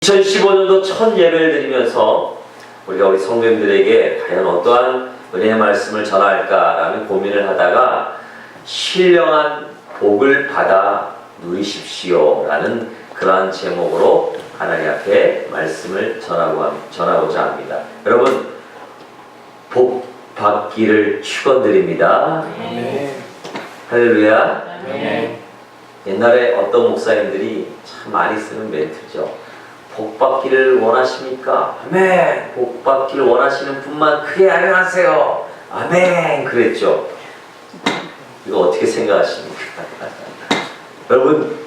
2015년도 첫 예배를 드리면서 우리가 우리 성도님들에게 과연 어떠한 은혜의 말씀을 전할까라는 고민을 하다가 신령한 복을 받아 누리십시오 라는 그러한 제목으로 하나님 앞에 말씀을 전하고자 합니다. 여러분, 복 받기를 축원드립니다. 할렐루야. 옛날에 어떤 목사님들이 참 많이 쓰는 멘트죠. 복 받기를 원하십니까? 아멘. 복 받기를 원하시는 분만 크게 아멘하세요. 아멘. 그랬죠. 이거 어떻게 생각하십니까? 여러분,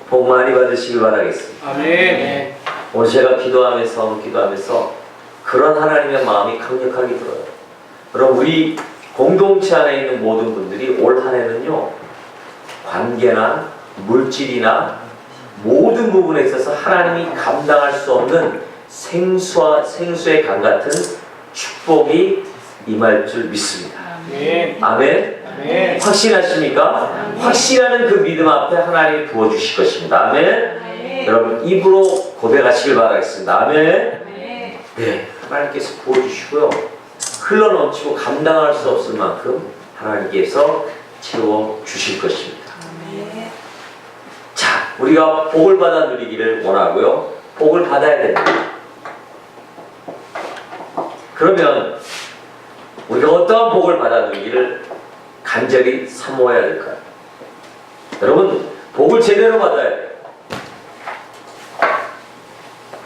복 많이 받으시길 바라겠습니다. 아멘. 오늘 제가 기도하면서 그런 하나님의 마음이 강력하게 들어요. 그럼 우리 공동체 안에 있는 모든 분들이 올 한 해는요, 관계나 물질이나 모든 부분에 있어서 하나님이 감당할 수 없는 생수의 강 같은 축복이 임할 줄 믿습니다. 아멘. 아멘. 아멘. 확신하십니까? 확신하는 그 믿음 앞에 하나님이 부어주실 것입니다. 아멘. 여러분, 입으로 고백하시길 바라겠습니다. 아멘. 네, 하나님께서 부어주시고요, 흘러넘치고 감당할 수 없을 만큼 하나님께서 채워주실 것입니다. 자, 우리가 복을 받아 누리기를 원하고요, 복을 받아야 됩니다. 그러면 우리가 어떠한 복을 받아 누리기를 간절히 사모해야 될까요? 여러분, 복을 제대로 받아야 돼요.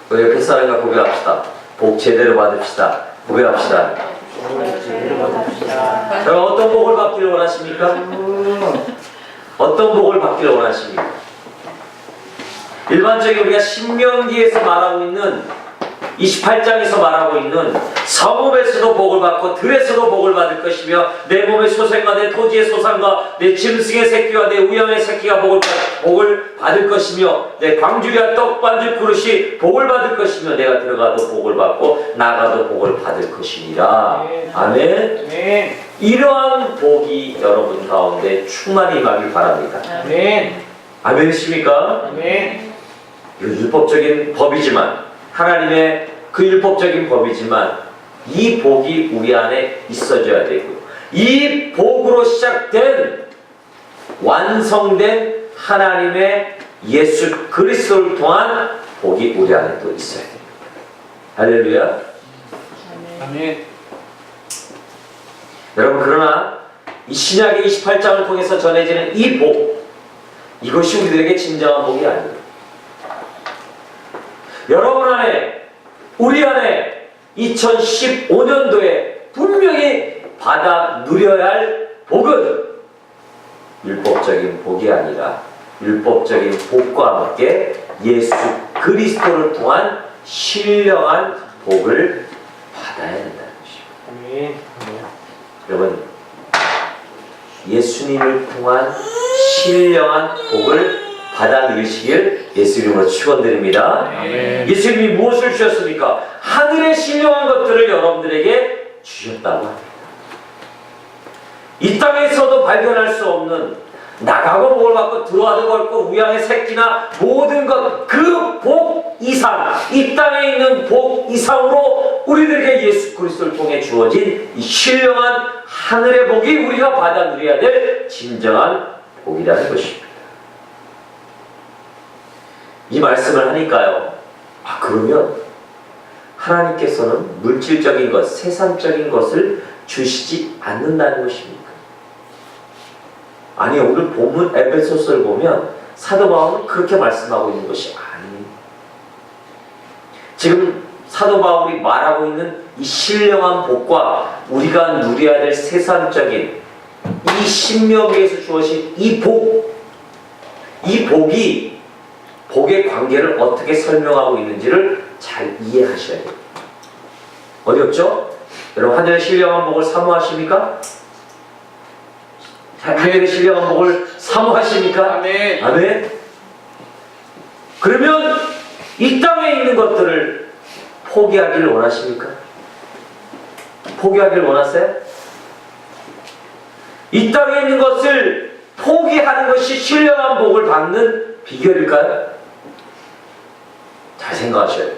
우리 옆에 사람과 고백합시다. 복 제대로 받읍시다. 고백합시다. 여러분, 어떤 복을 받기를 원하십니까? 어떤 복을 받기를 원하십니까? 일반적인 우리가 신명기에서 말하고 있는 28장에서 말하고 있는 성읍에서도 복을 받고 들에서도 복을 받을 것이며 내 몸의 소생과 내 토지의 소산과 내 짐승의 새끼와 내 우양의 새끼가 복을 받을 것이며 내 광주리와 떡반죽 그릇이 복을 받을 것이며 내가 들어가도 복을 받고 나가도 복을 받을 것이니라. 아멘. 아멘. 이러한 복이 여러분 가운데 충만히 임하길 바랍니다. 아멘. 아멘이십니까? 아멘. 율법적인 법이지만, 하나님의 그 율법적인 법이지만 이 복이 우리 안에 있어져야 되고요, 이 복으로 시작된 완성된 하나님의 예수 그리스도를 통한 복이 우리 안에 또 있어야 됩니다. 할렐루야. 아멘. 여러분, 그러나 이 신약의 28장을 통해서 전해지는 이 복, 이것이 우리들에게 진정한 복이 아닙니다. 여러분 안에, 우리 안에 2015년도에 분명히 받아 누려야 할 복은 율법적인 복이 아니라 율법적인 복과 함께 예수 그리스도를 통한 신령한 복을 받아야 된다는 것입니다. 아멘. 여러분, 예수님을 통한 신령한 복을 받아 누리시길 예수 이름으로 축원드립니다. 아멘. 예수님이 무엇을 주셨습니까? 하늘의 신령한 것들을 여러분들에게 주셨다고 합니다. 이 땅에서도 발견할 수 없는, 나가고 복을 받고 들어와도 벌고 우양의 새끼나 모든 것, 그 복 이상, 이 땅에 있는 복 이상으로 우리들에게 예수 그리스도를 통해 주어진 이 신령한 하늘의 복이 우리가 받아 누려야 될 진정한 복이라는 것입니다. 이 말씀을 하니까요, 그러면 하나님께서는 물질적인 것, 세상적인 것을 주시지 않는다는 것입니까? 아니, 오늘 본문 에베소서를 보면 사도 바울은 그렇게 말씀하고 있는 것이 아닙니다. 지금 사도 바울이 말하고 있는 이 신령한 복과 우리가 누려야 될 세상적인 이 신명기에서 주어진 이 복, 이 복이 복의 관계를 어떻게 설명하고 있는지를 잘 이해하셔야 돼요. 어렵죠? 여러분, 하늘의 신령한 복을 사모하십니까? 하늘의 신령한 복을 사모하십니까? 아멘. 아멘. 그러면 이 땅에 있는 것들을 포기하기를 원하십니까? 포기하기를 원하세요? 이 땅에 있는 것을 포기하는 것이 신령한 복을 받는 비결일까요? 잘 생각하셔야 돼요.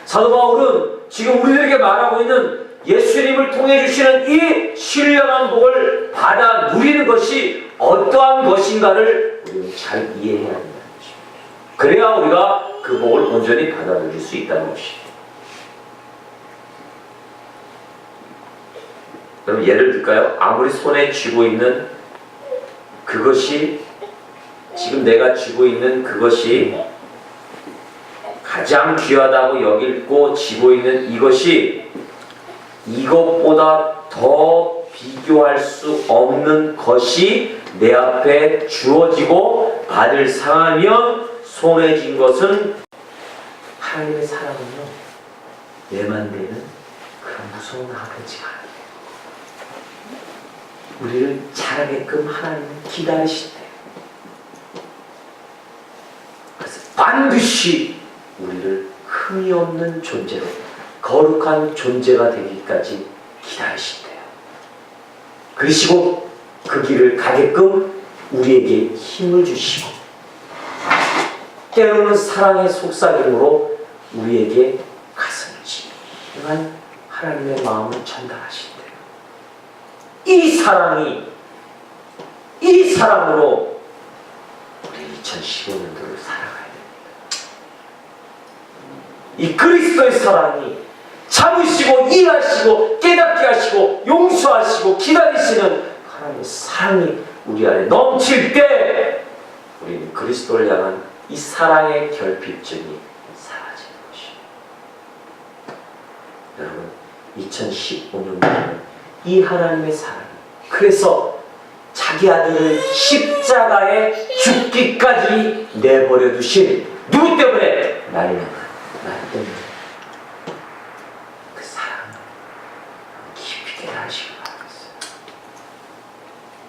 사도 바울은 지금 우리들에게 말하고 있는 예수님을 통해 주시는 이 신령한 복을 받아 누리는 것이 어떠한 것인가를 우리는 잘 이해해야 된다는 것입니다. 그래야 우리가 그 복을 온전히 받아 누릴 수 있다는 것입니다. 그럼 예를 들까요? 아무리 손에 쥐고 있는 그것이, 지금 내가 쥐고 있는 그것이 가장 귀하다고 여기고 쥐고 있는 이것이 이것보다 더 비교할 수 없는 것이 내 앞에 주어지고 받을 상하면 손에 쥔 것은, 하나님의 사랑은요, 내만 되는 그런 무서운 아버지가 아니에요. 우리를 잘하게끔 하나님은 기다리신대요. 그래서 반드시 우리를 흠이 없는 존재로, 거룩한 존재가 되기까지 기다리신대요. 그러시고 그 길을 가게끔 우리에게 힘을 주시고, 때로는 사랑의 속삭임으로 우리에게 가슴을 찡한 하나님의 마음을 전달하신대요. 이 사랑이, 이 사랑으로 우리 2015년도를 살아가야 됩니다. 이 그리스도의 사랑이 참으시고 이해하시고 깨닫게 하시고 용서하시고 기다리시는 하나님의 사랑이 우리 안에 넘칠 때 우리는 그리스도를 향한 이 사랑의 결핍증이 사라지는 것입니다. 여러분, 2015년도에는 이 하나님의 사랑이, 그래서 자기 아들을 십자가에 죽기까지 내버려 두신, 누구 때문에? 나를 향한, 나 때문에. 그 사랑을 깊이 깨달으시길 바라겠어요.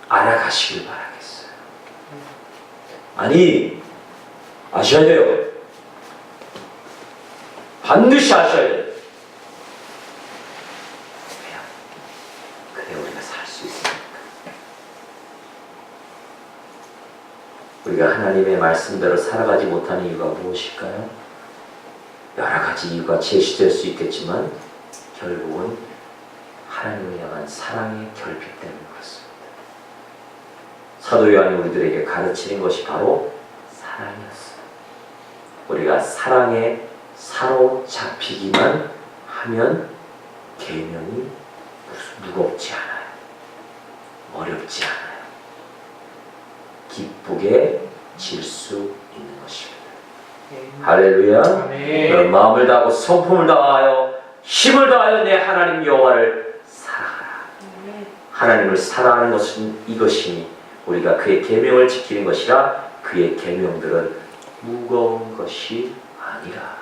알아가시길 바라겠어요. 아니, 아셔야 돼요. 반드시 아셔야 돼요. 그래 우리가 살 수 있습니까? 우리가 하나님의 말씀대로 살아가지 못하는 이유가 무엇일까요? 여러 가지 이유가 제시될 수 있겠지만 결국은 하나님을 향한 사랑의 결핍 때문에 그렇습니다. 사도 요한이 우리들에게 가르치는 것이 바로 사랑이었어요. 우리가 사랑에 사로잡히기만 하면 계명이 무겁지 않아요. 어렵지 않아요. 기쁘게 질 수 있는 것입니다. 할렐루야. 여러분, 마음을 다하고 성품을 다하여 힘을 다하여 내 하나님 여호와를 사랑하라. 하나님을 사랑하는 것은 이것이니 우리가 그의 계명을 지키는 것이라. 그의 계명들은 무거운 것이 아니라.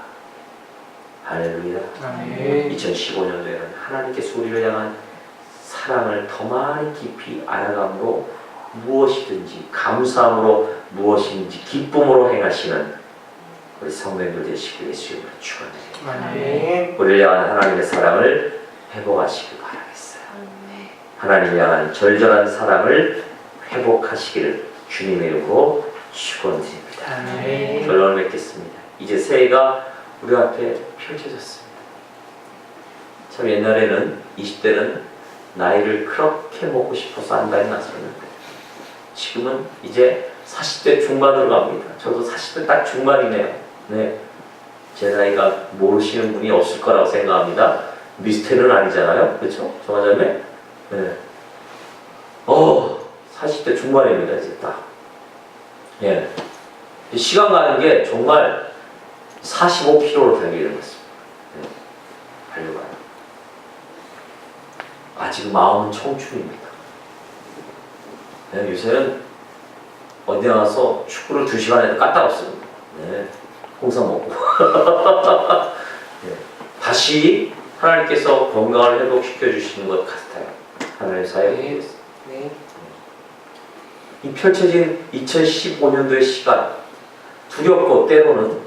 할렐루야. 2015년도에는 하나님께서 우리를 향한 사랑을 더 많이 깊이 알아감으로 무엇이든지 감사함으로 무엇인지 기쁨으로 행하시는 우리 성도님들 되시고 예수 이름으로 축원드립니다. 우리를 향한 하나님의 사랑을 회복하시길 바라겠어요. 하나님을 향한 절절한 사랑을 회복하시기를 주님의 이름으로 축원드립니다. 결론을 맺겠습니다. 이제 새해가 우리 앞에 펼쳐졌습니다. 참 옛날에는 20대는 나이를 그렇게 먹고 싶어서 안달이 났었는데 지금은 이제 40대 중반으로 갑니다. 저도 40대 딱 중반이네요. 네, 제 나이가 모르시는 분이 없을 거라고 생각합니다. 미스테는 아니잖아요, 그렇죠? 정화자매? 네. 40대 중반입니다, 이제 딱. 예. 시간 가는 게 정말 45km로 달리게 된 것입니다. 네. 달려가요. 아직 마음은 청춘입니다. 네, 요새는 어디 나가서 축구를 2시간 해도 까딱없습니다. 네, 홍삼 먹고. 네, 다시 하나님께서 건강을 회복시켜 주시는 것 같아요. 하나님 사역하겠습니다. 네. 이 펼쳐진 2015년도의 시간, 두렵고 때로는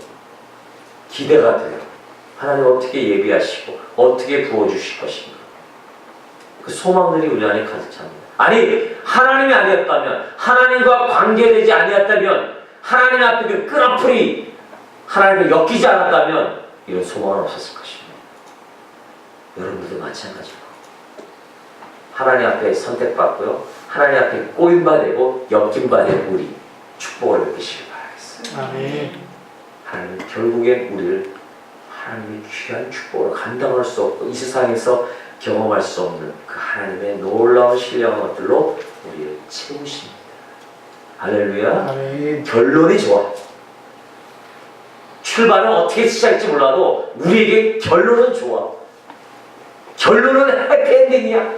기대가 돼요. 하나님 어떻게 예비하시고 어떻게 부어주실 것인가. 그 소망들이 우리 안에 가득 찹니다. 아니, 하나님이 아니었다면, 하나님과 관계되지 아니었다면, 하나님 앞에 그 끈앞풀이 하나님을 엮이지 않았다면 이런 소망은 없었을 것입니다. 여러분들도 마찬가지로 하나님 앞에 선택받고요, 하나님 앞에 꼬임받고 엮임받은 우리 축복을 느끼시길 바라겠어요. 아멘. 하나님은 결국엔 우리를 하나님의 귀한 축복으로 감당할 수 없고 이 세상에서 경험할 수 없는 그 하나님의 놀라운 신령한 것들로 우리를 채우십니다. 할렐루야. 아멘. 결론이 좋아. 출발은 어떻게 시작할지 몰라도 우리에게 결론은 좋아. 결론은 해피엔딩이야.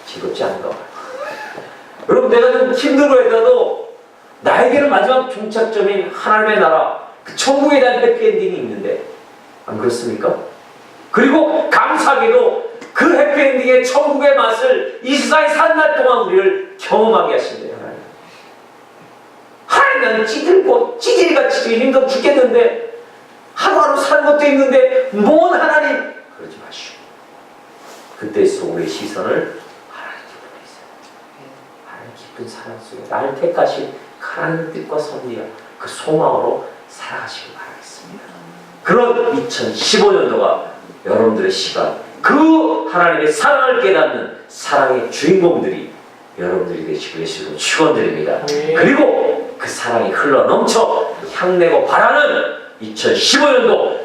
즐겁지 않은가 봐요. 여러분, 내가 좀 힘들고 해도 나에게는 마지막 종착점인 하나님의 나라, 그 천국에 대한 해피엔딩이 있는데 안 그렇습니까? 그리고 감사하게도 그 해피엔딩의 천국의 맛을 이 세상에 산 날 동안 우리를 경험하게 하신대요. 하나님은 찌들고 찌질같이 지금 힘들어 죽겠는데 하루하루 사는 것도 있는데 뭔 하나님, 그러지 마시오. 그때에서 우리의 시선을 하나님께 보내세요. 하나님 깊은 사랑 속에 나를 택하신 하나님의 뜻과 섭리와 그 소망으로 살아가시길 바라겠습니다. 그런 2015년도가 여러분들의 시간, 그 하나님의 사랑을 깨닫는 사랑의 주인공들이 여러분들이 되시길 예수로 축원드립니다. 그리고 그 사랑이 흘러넘쳐 향내고 바라는 2015년도,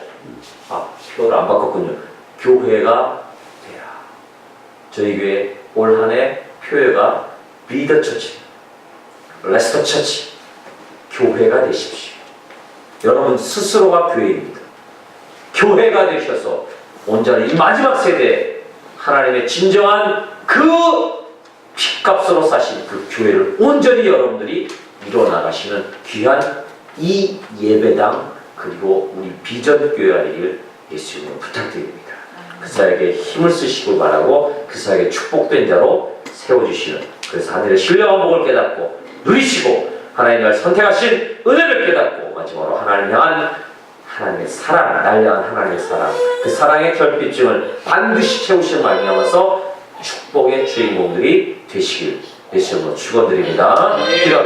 표를 안 바꿨군요. 교회가 되라. 저희 교회 올 한해 표회가 리더 처치, 레스터 처치, 교회가 되십시오. 여러분 스스로가 교회입니다. 교회가 되셔서 온전히 이 마지막 세대에 하나님의 진정한 그 핏값으로 사신 그 교회를 온전히 여러분들이 이뤄나가시는 귀한 이 예배당, 그리고 우리 비전 교회가 되길 예수님으로 부탁드립니다. 그 사에게 힘을 쓰시길 바라고 그 사에게 축복된 자로 세워주시는, 그래서 하늘의 신령한 복을 깨닫고 누리시고 하나님을 선택하신 은혜를 깨닫고 마지막으로 하나님을 향한 하나님의 사랑, 날 향한 하나님의 사랑, 그 사랑의 결핍증을 반드시 채우시는 말미암아서 축복의 주인공들이 되시길 예수님으로 축원드립니다. 기도하겠습니다.